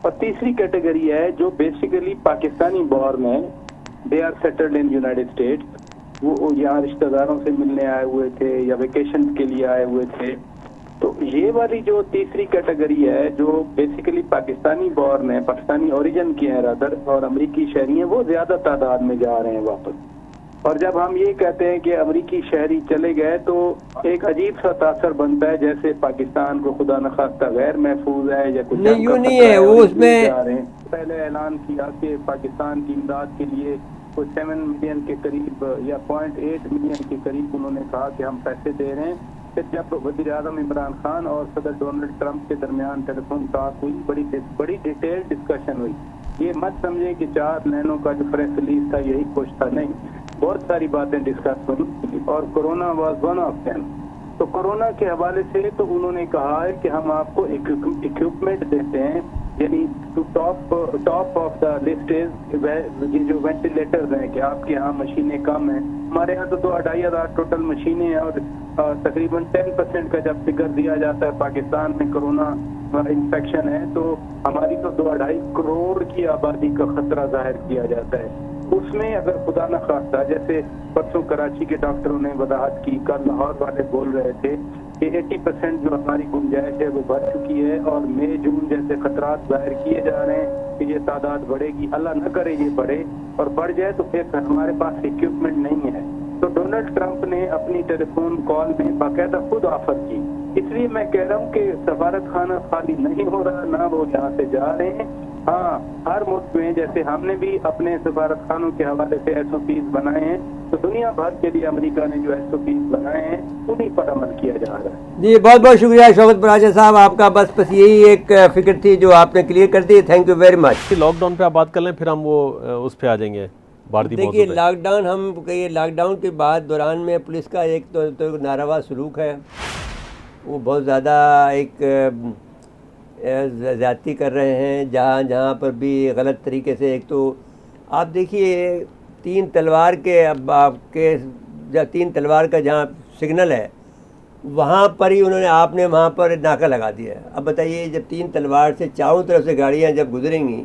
Speaker 9: और तीसरी कैटेगरी है जो बेसिकली पाकिस्तानी बॉर्न है, they are settled in United States. वो यहाँ रिश्तेदारों से मिलने आए हुए थे या वेकेशन के लिए आए हुए थे। तो ये वाली जो तीसरी कैटेगरी है जो बेसिकली पाकिस्तानी बॉर्न है, पाकिस्तानी ओरिजिन की है रादर, और अमेरिकी शहरी हैं, वो ज्यादा तादाद में जा रहे हैं वापस। और जब हम ये कहते हैं कि अमेरिकी शहरी चले गए तो एक अजीब सा तासर बनता है जैसे पाकिस्तान को खुदा न खास्ता गैर महफूज है या कुछ
Speaker 2: नहीं, यूं नहीं है। वो उसमें
Speaker 9: पहले ऐलान किया कि पाकिस्तान की इमदाद के लिए कुछ 7 मिलियन के करीब या 0.8 मिलियन के करीब उन्होंने कहा कि हम पैसे दे रहे हैं। फिर जब वज़ीर आज़म इमरान खान और सदर डोनाल्ड ट्रंप के दरमियान टेलीफोन टॉक हुई, बड़ी डिटेल डिस्कशन हुई। ये मत समझे कि 4 लाइनों का जो प्रेस रिलीज था यही कुछ था, नहीं, बहुत सारी बातें डिस्कस हुई और corona was one of them. तो कोरोना के हवाले से तो उन्होंने कहा है कि हम आपको इक्विपमेंट देते हैं, यानी to top of the list is ये जो वेंटिलेटर्स हैं कि आपके यहाँ मशीनें कम हैं। हमारे यहाँ तो 2,500 टोटल मशीनें हैं और तकरीबन 10% का जब फिगर दिया जाता है पाकिस्तान में कोरोना इन्फेक्शन है तो हमारी तो 2.5 करोड़ की आबादी का खतरा जाहिर किया जाता है। उसमें अगर खुदा न खास्ता, जैसे परसों कराची के डॉक्टरों ने वजाहत की, कल लाहौर वाले बोल रहे थे कि 80% जो हमारी गुंजाइश है वो बढ़ चुकी है और मई जून जैसे खतरात जाहिर किए जा रहे हैं कि ये तादाद बढ़ेगी। अल्लाह न करे ये बढ़े, और बढ़ जाए तो फिर हमारे पास इक्विपमेंट नहीं है। तो डोनाल्ड ट्रंप ने अपनी टेलीफोन कॉल में बाकायदा खुद ऑफर की। इसलिए मैं कह रहा हूँ कि सफारत खाना खाली नहीं हो रहा, ना वो यहाँ से जा रहे हैं। हाँ, हर मुल्क में जैसे हमने भी अपने सफारत खानों के हवाले से SOPs बनाए हैं, तो दुनिया भर के लिए अमेरिका ने जो SOPs बनाए हैं उन्हीं पर अमल किया जा रहा है।
Speaker 2: जी बहुत बहुत शुक्रिया शौकत पराचा साहब आपका। बस यही एक फिक्र थी जो आपने क्लियर कर दी। Thank you very much.
Speaker 1: Lockdown पे आप बात कर लें, फिर हम वो उस पर आ जाएंगे।
Speaker 2: देखिए, लॉकडाउन हम कहिए लॉकडाउन के बाद दौरान में पुलिस का एक तो नारवा सलूक है, वो बहुत ज़्यादा एक ज़्यादती कर रहे हैं जहाँ पर भी गलत तरीके से। एक तो आप देखिए 3 तलवार के अब आपके जब 3 तलवार का जहाँ सिग्नल है वहाँ पर ही आपने वहाँ पर नाका लगा दिया है। अब बताइए, जब 3 तलवार से चारों तरफ से गाड़ियाँ जब गुजरेंगी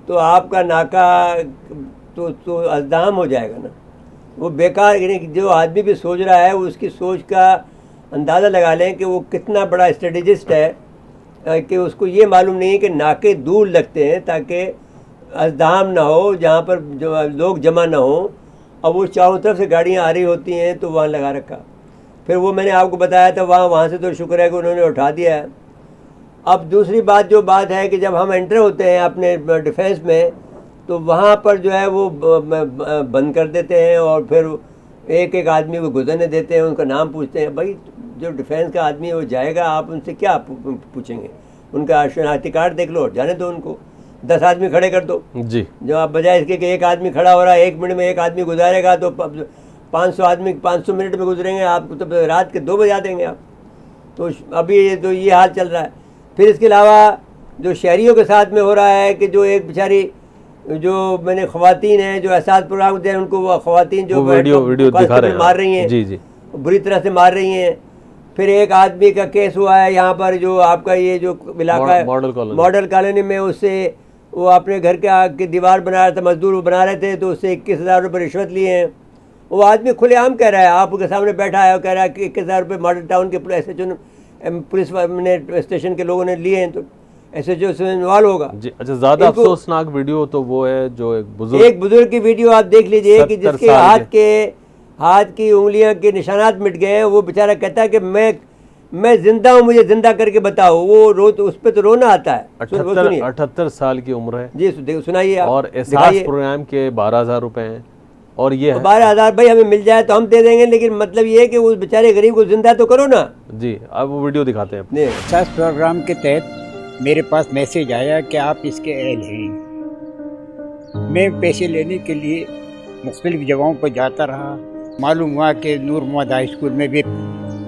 Speaker 2: तो आपका नाका तो अज़दाम हो जाएगा ना, वो बेकार। जो आदमी भी सोच रहा है उसकी सोच का अंदाज़ा लगा लें कि वो कितना बड़ा स्ट्रेटेजिस्ट है कि उसको ये मालूम नहीं है कि नाके दूर लगते हैं ताकि अज़दाम ना हो, जहाँ पर जो लोग जमा ना हो, और वो चारों तरफ से गाड़ियाँ आ रही होती हैं तो वहाँ लगा रखा। फिर वो मैंने आपको बताया था वहाँ से तो शुक्र है कि उन्होंने उठा दिया है। अब दूसरी बात है कि जब हम एंटर होते हैं अपने डिफेंस में तो वहाँ पर जो है वो बंद कर देते हैं और फिर एक एक आदमी को गुजरने देते हैं, उनका नाम पूछते हैं। भाई जो डिफेंस का आदमी है वो जाएगा, आप उनसे क्या पूछेंगे? उनका शनाख्ती कार्ड देख लो, जाने दो उनको। 10 आदमी खड़े कर दो
Speaker 1: जी।
Speaker 2: जो आप बजाय इसके कि एक आदमी खड़ा हो रहा है, 1 मिनट में एक आदमी गुजारेगा तो 500 आदमी 500 मिनट में गुजरेंगे, आप तो रात के 2 बजा देंगे आप। तो अभी तो ये हाल चल रहा है। फिर इसके अलावा जो शहरियों के साथ में हो रहा है कि जो एक बेचारी जो मैंने ख़वातीन हैं जो एहसास प्रोग्राम दे उनको वो ख़वातीन जो
Speaker 1: वीडियो दिखा रहे हैं,
Speaker 2: मार रही हैं,
Speaker 1: जी जी,
Speaker 2: बुरी तरह से मार रही हैं। फिर एक आदमी का केस हुआ है यहाँ पर जो आपका ये जो इलाका है मॉडल कॉलोनी में, उससे वो अपने घर के दीवार बना रहा था, मजदूर वो बना रहे थे, तो उससे 21,000 रुपये रिश्वत लिए हैं। वो आदमी खुलेआम कह रहा है, आप उनके सामने बैठा है और कह रहा है कि 21,000 रुपये मॉडल टाउन के पुलिस ने स्टेशन के लोगों ने लिए हैं, तो SHO उसमें इन्वॉल्व होगा
Speaker 1: जी। अच्छा, ज़्यादा अफसोसनाक वीडियो तो वो है जो एक
Speaker 2: बुजुर्ग की वीडियो आप देख लीजिए कि जिसके हाथ की उंगलियां के निशानात मिट गए हैं। वो बेचारा कहता है कि मैं जिंदा हूँ, मुझे जिंदा करके बताओ। वो तो उस पर तो रोना आता है।
Speaker 1: 78 साल की उम्र है
Speaker 2: जी, सुनाइए आप।
Speaker 1: और एहसास प्रोग्राम के 12,000 रुपए हैं और ये
Speaker 2: 12,000 भाई हमें मिल जाए तो हम दे देंगे, लेकिन मतलब ये है कि उस बेचारे गरीब को जिंदा तो करो ना
Speaker 1: जी। अब वो वीडियो दिखाते हैं।
Speaker 10: एहसास प्रोग्राम के तहत मेरे पास मैसेज आया कि आप इसके एल हैं। मैं पैसे लेने के लिए मुख्तलिफ जगहों पर जाता रहा। मालूम हुआ कि नूर मोहम्मद हाई स्कूल में भी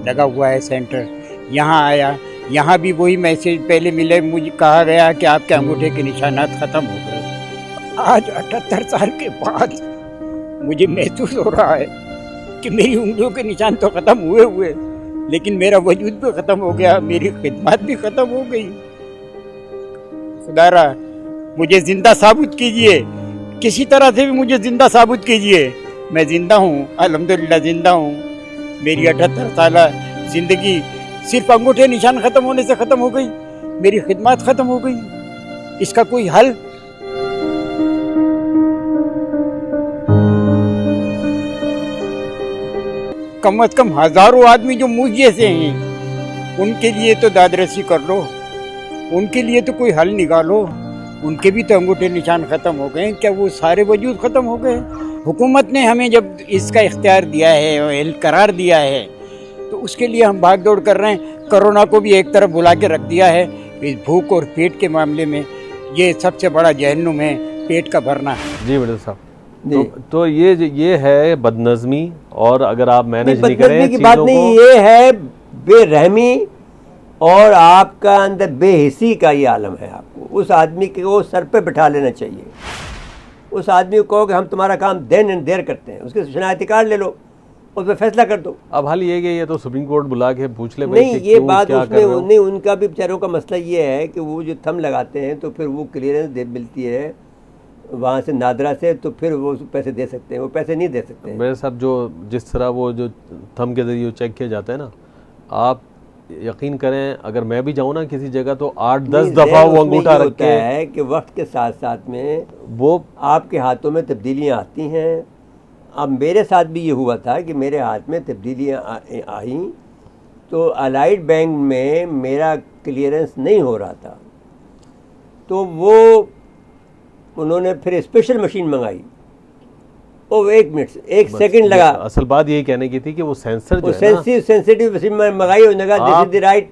Speaker 10: लगा हुआ है सेंटर। यहाँ आया, यहाँ भी वही मैसेज पहले मिले, मुझे कहा गया कि आपके अंगूठे के निशानात ख़त्म हो गए। आज 78 साल के बाद मुझे महसूस हो रहा है कि मेरी उंगलियों के निशान तो ख़त्म हुए लेकिन मेरा वजूद भी ख़त्म हो गया, मेरी खिदमत भी ख़त्म हो गई। खुदारा मुझे जिंदा साबित कीजिए, किसी तरह से भी मुझे जिंदा साबित कीजिए। मैं जिंदा हूँ, अल्हम्दुलिल्लाह जिंदा हूँ। मेरी 78 साल जिंदगी सिर्फ अंगूठे निशान ख़त्म होने से ख़त्म हो गई, मेरी खिदमत ख़त्म हो गई। इसका कोई हल? कम अज कम हजारों आदमी जो मुझ जैसे हैं उनके लिए तो दादरसी कर लो, उनके लिए तो कोई हल निकालो। उनके भी तो अंगूठे निशान ख़त्म हो गए, क्या वो सारे वजूद ख़त्म हो गए? हुकूमत ने हमें जब इसका इख्तियार दिया है और करार दिया है तो उसके लिए हम भाग दौड़ कर रहे हैं। कोरोना को भी एक तरफ बुला के रख दिया है। इस भूख और पेट के मामले में ये सबसे बड़ा जहन्नुम है, पेट का भरना।
Speaker 1: जी मिर्जा साहब, तो ये है बदनज़मी, और अगर आप मैनेज नहीं करें
Speaker 2: की बात नहीं, ये है बेरहमी और आपका अंदर बेहिसी का ये आलम है। आपको उस आदमी को सर पे बिठा लेना चाहिए। उस आदमी को कहो कि हम तुम्हारा काम देर करते हैं, उसके शनाख्ती कार्ड ले लो, उस पर फैसला कर दो।
Speaker 1: अब हाल ये तो सुप्रीम कोर्ट बुला के पूछ ले।
Speaker 2: नहीं, ये बात उसमें नहीं, उनका भी बेचारों का मसला ये है कि वो जो थंब लगाते हैं तो फिर वो क्लियरेंस मिलती है वहाँ से नादरा से, तो फिर वो पैसे दे सकते हैं, वो पैसे नहीं दे सकते हैं।
Speaker 1: मेरे साहब जो जिस तरह वो जो थंब के जरिए चेक किया जाता है ना, आप यकीन करें अगर मैं भी जाऊँ ना किसी जगह तो 8-10 दफ़ा वो अंगूठा रखते
Speaker 2: है कि वक्त के साथ साथ में वो आपके हाथों में तब्दीलियाँ आती हैं। अब मेरे साथ भी ये हुआ था कि मेरे हाथ में तब्दीलियाँ आई तो अलाइड बैंक में मेरा क्लियरेंस नहीं हो रहा था, तो वो उन्होंने फिर स्पेशल मशीन मंगाई। ओ 1 मिनट 1 सेकंड लगा।
Speaker 1: असल बात यही कहने की थी कि वो सेंसर जो
Speaker 2: है सेंसिटिव मशीन मंगाई, उन्होंने कहा दिस इज द राइट।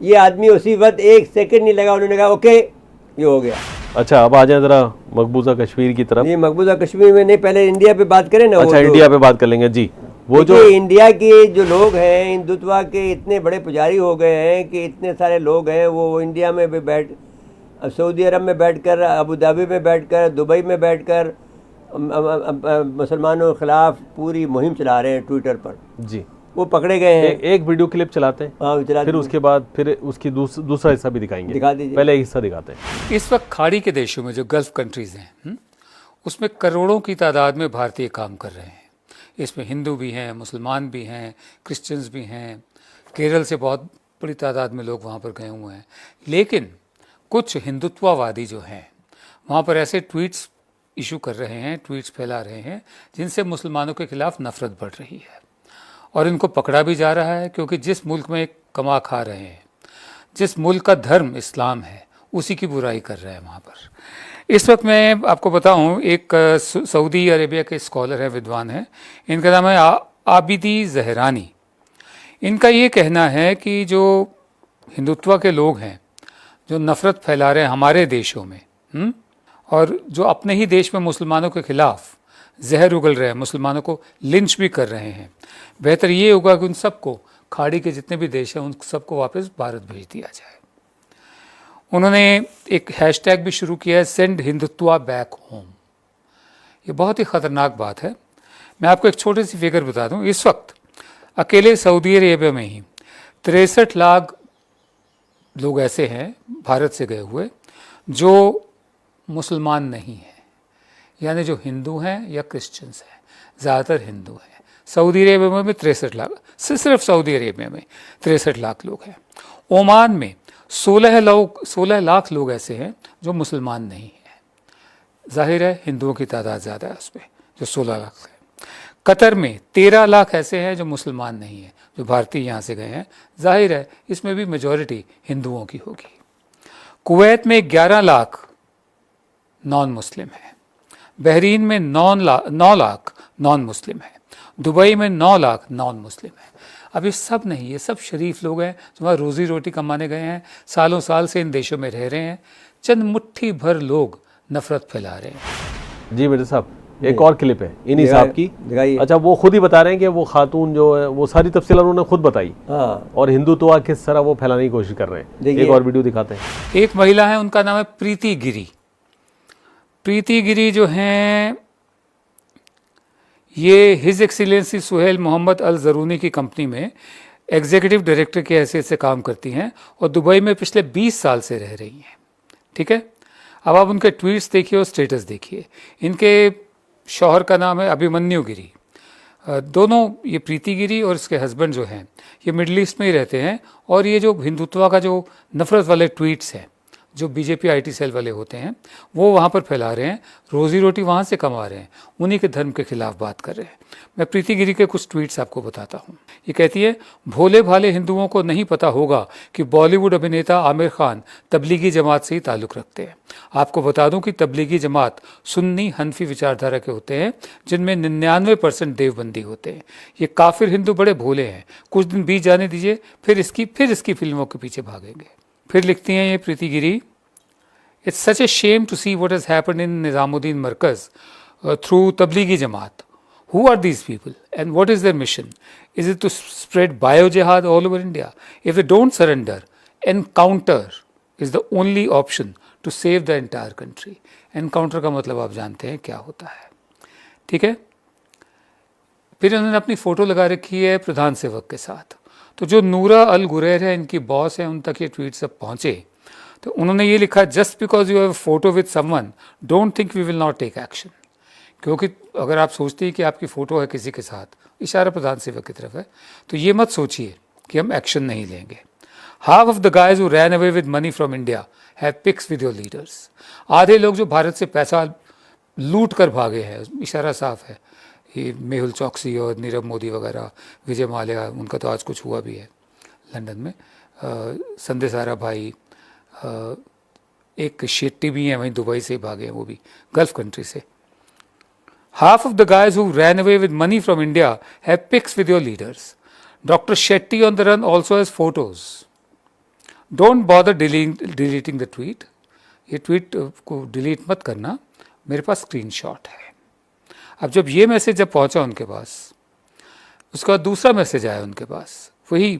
Speaker 2: ये आदमी उसी वक्त 1 सेकंड नहीं लगा, उन्होंने कहा ओके ये हो गया।
Speaker 1: अच्छा, अब आ जाए जरा मकबूजा कश्मीर की तरफ।
Speaker 2: ये मकबूजा कश्मीर में नहीं, पहले इंडिया पे बात करें ना।
Speaker 1: अच्छा, इंडिया पे बात कर लेंगे जी। वो जो
Speaker 2: इंडिया के जो लोग हैं हिंदुत्व के इतने बड़े पुजारी हो गए हैं कि इतने सारे लोग हैं, वो इंडिया में भी सऊदी अरब में बैठकर, अबू धाबी में बैठकर, दुबई में बैठकर मुसलमानों के खिलाफ पूरी मुहिम चला रहे हैं ट्विटर पर
Speaker 1: जी।
Speaker 2: वो पकड़े गए हैं।
Speaker 1: एक वीडियो क्लिप चलाते हैं,
Speaker 2: हाँ
Speaker 1: फिर उसके बाद फिर उसकी दूसरा हिस्सा भी दिखाएंगे।
Speaker 2: दिखा दीजिए,
Speaker 1: पहले हिस्सा दिखाते हैं।
Speaker 11: इस वक्त खाड़ी के देशों में जो गल्फ कंट्रीज़ हैं उसमें करोड़ों की तादाद में भारतीय काम कर रहे हैं। इसमें हिंदू भी हैं, मुसलमान भी हैं, क्रिश्चियंस भी हैं। केरल से बहुत बड़ी तादाद में लोग वहाँ पर गए हुए हैं, लेकिन कुछ हिंदुत्ववादी जो हैं वहाँ पर ऐसे ट्वीट्स इशू कर रहे हैं, ट्वीट्स फैला रहे हैं जिनसे मुसलमानों के खिलाफ नफरत बढ़ रही है और इनको पकड़ा भी जा रहा है, क्योंकि जिस मुल्क में कमा खा रहे हैं, जिस मुल्क का धर्म इस्लाम है, उसी की बुराई कर रहे हैं वहाँ पर। इस वक्त मैं आपको बताऊँ, एक सऊदी अरेबिया के स्कॉलर हैं, विद्वान हैं, इनका नाम है आबिदी जहरानी। इनका ये कहना है कि जो हिंदुत्व के लोग हैं, जो नफ़रत फैला रहे हैं हमारे देशों में, और जो अपने ही देश में मुसलमानों के खिलाफ जहर उगल रहे हैं, मुसलमानों को लिंच भी कर रहे हैं, बेहतर ये होगा कि उन सबको, खाड़ी के जितने भी देश हैं, उन सबको वापस भारत भेज दिया जाए। उन्होंने एक हैशटैग भी शुरू किया है, सेंड हिंदुत्व बैक होम। ये बहुत ही ख़तरनाक बात है। मैं आपको एक छोटी सी फिगर बता दूं, इस वक्त अकेले सऊदी अरेबिया में ही 63 लाख लोग ऐसे हैं भारत से गए हुए जो मुसलमान नहीं हैं, यानी जो हिंदू हैं या क्रिश्चियंस हैं, ज़्यादातर हिंदू हैं। सऊदी अरेबिया में 63 लाख, सिर्फ सऊदी अरेबिया में 63 लाख लोग हैं। ओमान में 16 लाख लोग ऐसे हैं जो मुसलमान नहीं हैं। जाहिर है हिंदुओं की तादाद ज़्यादा है उसमें, जो 16 लाख है। कतर में 13 लाख ऐसे हैं जो मुसलमान नहीं हैं, जो भारतीय यहाँ से गए हैं। जाहिर है इसमें भी मेजॉरिटी हिंदुओं की होगी। कुवैत में 11 लाख नॉन मुस्लिम है। बहरीन में 9 लाख नॉन मुस्लिम है। दुबई में 9 लाख नॉन मुस्लिम है। अब ये सब नहीं, ये सब शरीफ लोग हैं जो वहाँ रोज़ी रोटी कमाने गए हैं, सालों साल से इन देशों में रह रहे हैं। चंद मुट्ठी भर लोग नफरत फैला रहे हैं।
Speaker 1: जी मिर्जा साहब, एक और क्लिप है इन्हीं साहब की। अच्छा, वो खुद ही बता रहे हैं कि वो खातून जो है वो सारी तफसील उन्होंने खुद बताई, और हिंदुत्व किस तरह वो फैलाने की कोशिश कर रहे हैं। एक और वीडियो दिखाते हैं।
Speaker 11: एक महिला है, उनका नाम है प्रीति गिरी। प्रीति गिरी जो हैं, ये हिज एक्सीलेंसी सुहेल मोहम्मद अल ज़रूनी की कंपनी में एग्जीक्यूटिव डायरेक्टर की हैसियत से काम करती हैं और दुबई में पिछले 20 साल से रह रही हैं। ठीक है, अब आप उनके ट्वीट्स देखिए और स्टेटस देखिए। इनके शौहर का नाम है अभिमन्यु गिरी। दोनों, ये प्रीति गिरी और इसके हस्बैंड जो हैं, ये मिडल ईस्ट में ही रहते हैं। और ये जो हिंदुत्व का जो नफरत वाले ट्वीट्स हैं, जो बीजेपी आईटी सेल वाले होते हैं, वो वहाँ पर फैला रहे हैं, रोज़ी रोटी वहाँ से कमा रहे हैं, उन्हीं के धर्म के खिलाफ बात कर रहे हैं। मैं प्रीति गिरी के कुछ ट्वीट्स आपको बताता हूँ। ये कहती है, भोले भाले हिंदुओं को नहीं पता होगा कि बॉलीवुड अभिनेता आमिर खान तबलीगी जमात से ही ताल्लुक़ रखते हैं। आपको बता दूं कि तबलीगी जमात सुन्नी हनफी विचारधारा के होते हैं, जिनमें 99% देवबंदी होते हैं। ये काफिर हिंदू बड़े भोले हैं, कुछ दिन बीत जाने दीजिए, फिर इसकी फिल्मों के पीछे भागेंगे। फिर लिखती हैं ये Preeti Giri, it's such a shame to see what has happened in Nizamuddin Markaz through Tablighi Jamaat. Who are these people and what is their mission? Is it to spread bio-jihad all over India? If they don't surrender, encounter is the only option to save the entire country. Encounter का मतलब आप जानते हैं क्या होता है, ठीक है। फिर उन्होंने अपनी फ़ोटो लगा रखी है प्रधान सेवक के साथ। तो जो नूरा अल गुरैर है, इनकी बॉस है, उन तक ये ट्वीट सब पहुँचे। तो उन्होंने ये लिखा, just because you have a photo with someone don't think we will not take action. क्योंकि अगर आप सोचते हैं कि आपकी फ़ोटो है किसी के साथ, इशारा प्रधान सेवक की तरफ है, तो ये मत सोचिए कि हम एक्शन नहीं लेंगे। Half of the guys who ran away with money from India have pics with your leaders. आधे लोग जो भारत से पैसा लूट कर भागे हैं, इशारा साफ है, ये मेहुल चौकसी और नीरव मोदी वगैरह, विजय माल्या, उनका तो आज कुछ हुआ भी है लंदन में, संदेसारा भाई, एक शेट्टी भी हैं वहीं दुबई से भागे हैं, वो भी गल्फ कंट्री से। Half of the guys who ran away with money from India have pics with your leaders. Dr. Shetty on the run also has photos. Don't bother deleting the tweet. ये tweet को delete मत करना, मेरे पास screenshot है। अब जब ये मैसेज जब पहुंचा उनके पास, उसका दूसरा मैसेज आया उनके पास, वही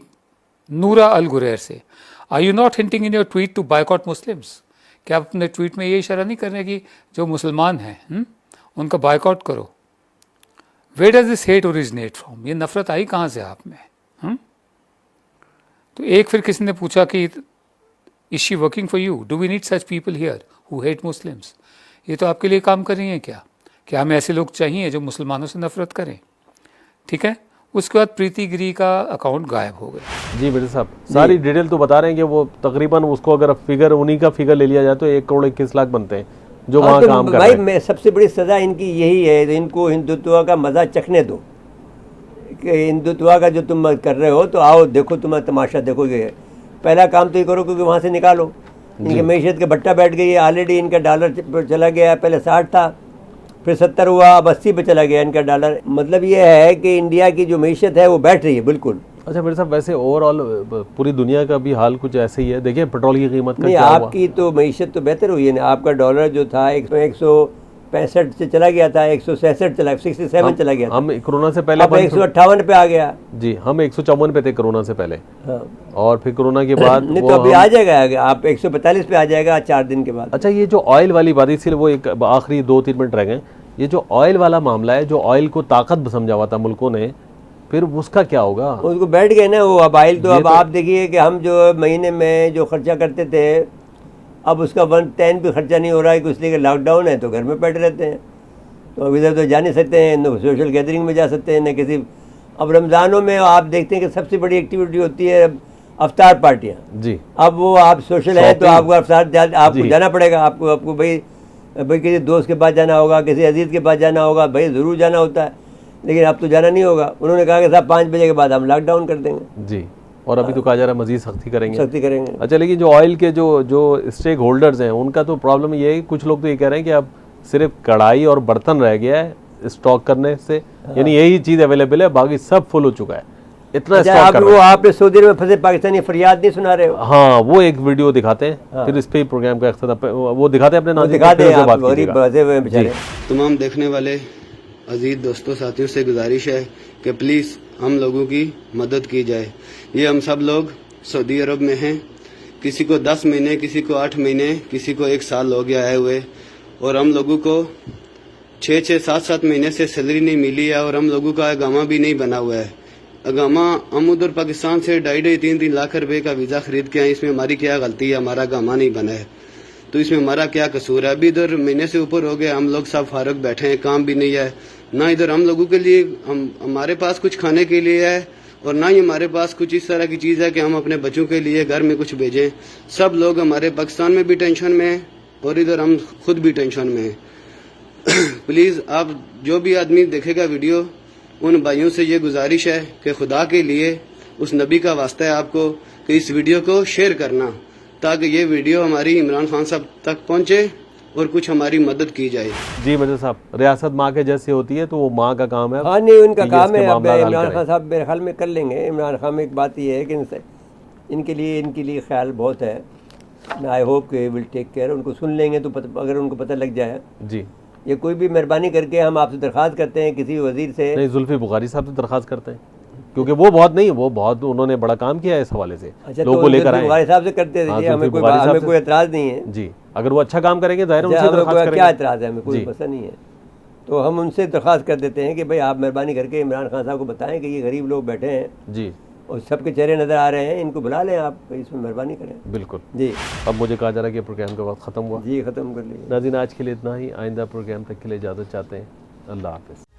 Speaker 11: नूरा अल गुरैर से, Are you not hinting in your tweet to boycott Muslims? क्या आप अपने ट्वीट में ये इशारा नहीं कर रहे कि जो मुसलमान हैं उनका बायकॉट करो? Where does this hate originate from? ये नफरत आई कहाँ से आप में? तो एक फिर किसी ने पूछा कि Is she working for you? Do we need such people here who hate Muslims? ये तो आपके लिए काम कर रही हैं क्या? क्या हमें ऐसे लोग चाहिए जो मुसलमानों से नफरत करें? ठीक है, उसके बाद प्रीति गिरी का अकाउंट गायब हो गया।
Speaker 1: जी मिर्जा साहब, सारी डिटेल तो बता रहे हैं कि वो तकरीबन उसको अगर फिगर उन्हीं का फिगर ले लिया जाए तो 1 करोड़ 21 लाख बनते हैं जो वहाँ
Speaker 2: तो
Speaker 1: काम कर
Speaker 2: भाई
Speaker 1: रहे हैं।
Speaker 2: मैं सबसे बड़ी सज़ा इनकी यही है, तो इनको हिंदुत्व का मज़ा चखने दो कि हिंदुत्व का जो तुम कर रहे हो तो आओ देखो, तुम्हारा तमाशा देखोगे। पहला काम तो ये करो क्योंकि वहाँ से निकालो। इनकी मैशियत के भट्टा बैठ गई है, ऑलरेडी इनका डॉलर चला गया, पहले 60 था फिर 70 हुआ, अब 80 पे चला गया इनका डॉलर। मतलब ये है कि इंडिया की जो मैशियत है वो बैठ रही है बिल्कुल।
Speaker 1: अच्छा मेरे साहब, वैसे ओवरऑल पूरी दुनिया का भी हाल कुछ ऐसे ही है। देखिए पेट्रोल की कीमत का
Speaker 2: नहीं,
Speaker 1: क्या हुआ।
Speaker 2: आपकी तो मैशियत तो बेहतर हुई है ना। आपका डॉलर जो था 165 से चला गया था, 167 चला, 67 चला गया था।
Speaker 1: हम कोरोना से पहले
Speaker 2: अब 158 पे आ गया।
Speaker 1: जी, हम 154 पे थे कोरोना से पहले।
Speaker 2: हाँ।
Speaker 1: और फिर कोरोना के बाद
Speaker 2: नहीं तो अभी आ जाएगा, आप 145 पे आ जाएगा 4 दिन के बाद।
Speaker 1: अच्छा, ये जो ऑयल वाली बात, इसीलिए वो एक आखिरी 2-3 मिनट रह गए। ये जो ऑयल वाला मामला है, जो ऑयल को ताकत समझा हुआ था मुल्कों ने, फिर उसका क्या होगा?
Speaker 2: उसको बैठ गए ना वो। अब ऑयल तो अब आप देखिए कि हम जो महीने में जो खर्चा करते थे, अब उसका 1/10 भी खर्चा नहीं हो रहा है, इसलिए कि लॉकडाउन है तो घर में बैठे रहते हैं। तो अब इधर तो जा नहीं सकते हैं, न सोशल गैदरिंग में जा सकते हैं, न किसी। अब रमज़ानों में आप देखते हैं कि सबसे बड़ी एक्टिविटी होती है अफ्तार पार्टियाँ।
Speaker 1: जी,
Speaker 2: अब वो आप सोशल है तो आपको अफ्तार आपको जाना पड़ेगा। आपको भाई किसी दोस्त के पास जाना होगा, किसी अजीज़ के पास जाना होगा, भाई ज़रूर जाना होता है, लेकिन अब तो जाना नहीं होगा। उन्होंने कहा कि साहब 5 बजे के बाद हम लॉकडाउन कर देंगे।
Speaker 1: जी, और अभी तो कहा जा रहा है मजीद सख्ती करेंगे।
Speaker 2: अच्छा,
Speaker 1: लेकिन जो ऑयल के जो स्टेक होल्डर्स हैं, उनका तो प्रॉब्लम ये है, कुछ लोग तो ये कह रहे हैं कि अब सिर्फ कढ़ाई और बर्तन रह गया है स्टॉक करने से। यानी यही चीज़ अवेलेबल है, बाकी सब फुल हो चुका है। इतना
Speaker 2: आप वो आपने सऊदी में फंसे पाकिस्तानी फरियाद नहीं सुना रहे हो?
Speaker 1: हाँ, वो एक वीडियो दिखाते हैं, फिर इस पे प्रोग्राम का वो दिखाते हैं अपने नाज़रीन को, फिर उससे बात कीजिएगा।
Speaker 12: तमाम देखने वाले अजीज दोस्तों साथियों से गुजारिश है कि प्लीज़ हम लोगों की मदद की जाए। ये हम सब लोग सऊदी अरब में हैं, किसी को 10 महीने, किसी को 8 महीने, किसी को 1 साल हो गया आए हुए, और हम लोगों को 6-6, 7-7 महीने से सैलरी नहीं मिली है, और हम लोगों का अगामा भी नहीं बना हुआ है। अगामा हम उधर पाकिस्तान से 2.5-3 लाख रुपए का वीज़ा खरीद के आए। इसमें हमारी क्या गलती है? हमारा अगामा नहीं बना है तो इसमें हमारा क्या कसूर है? अभी इधर महीने से ऊपर हो गया, हम लोग सब फारग बैठे हैं, काम भी नहीं है ना इधर हम लोगों के लिए। हमारे पास कुछ खाने के लिए है, और ना ही हमारे पास कुछ इस तरह की चीज़ है कि हम अपने बच्चों के लिए घर में कुछ भेजें। सब लोग हमारे पाकिस्तान में भी टेंशन में हैं और इधर हम खुद भी टेंशन में हैं। प्लीज़ आप जो भी आदमी देखेगा वीडियो, उन भाइयों से ये गुजारिश है कि खुदा के लिए, उस नबी का वास्ता है आपको, कि इस वीडियो को शेयर करना, ताकि ये वीडियो हमारी इमरान खान साहब तक पहुँचे और कुछ हमारी मदद की जाए।
Speaker 1: जी मिर्जा साहब, रियासत माँ के जैसे होती है तो वो माँ का काम है।
Speaker 2: हाँ नहीं, उनका काम है। अब इमरान खान साहब मेरे ख्याल में कर लेंगे। इमरान खान में एक बात ये है कि इनके लिए ख्याल बहुत है। आई होप के विल टेक केयर। उनको सुन लेंगे तो अगर उनको पता लग जाए। जी, ये कोई भी मेहरबानी करके हम आपसे दरख्वास्त करते हैं किसी वजीर से।
Speaker 1: नहीं, जुल्फी बुखारी साहब से दरख्वास्त करते हैं, क्योंकि वो बहुत उन्होंने बड़ा काम किया है इस हवाले से।
Speaker 2: अच्छा, लोगों को लेकर आए। बुखारी साहब से करते हैं, हमें कोई एतराज़ नहीं है।
Speaker 1: जी, अगर वो अच्छा काम करेंगे जाहिर है उनसे दरख्वास्त करेंगे।
Speaker 2: क्या एतराज़ है? हमें कोई मसला नहीं है। तो हम उनसे दरख्वास्त कर देते हैं कि भाई आप मेहरबानी करके इमरान खान साहब को बताएं कि ये गरीब लोग बैठे हैं जी, और सबके चेहरे नज़र आ रहे हैं, इनको बुला लें आप, इसमें मेहरबानी करें।
Speaker 1: बिल्कुल
Speaker 2: जी।
Speaker 1: अब मुझे कहा जा रहा है कि प्रोग्राम का वक्त ख़त्म हुआ।
Speaker 2: जी, ख़त्म कर लीजिए।
Speaker 1: नाज़रीन, आज के लिए इतना ही। आइंदा प्रोग्राम तक के लिए इजाज़त चाहते हैं। अल्लाह हाफ़िज़।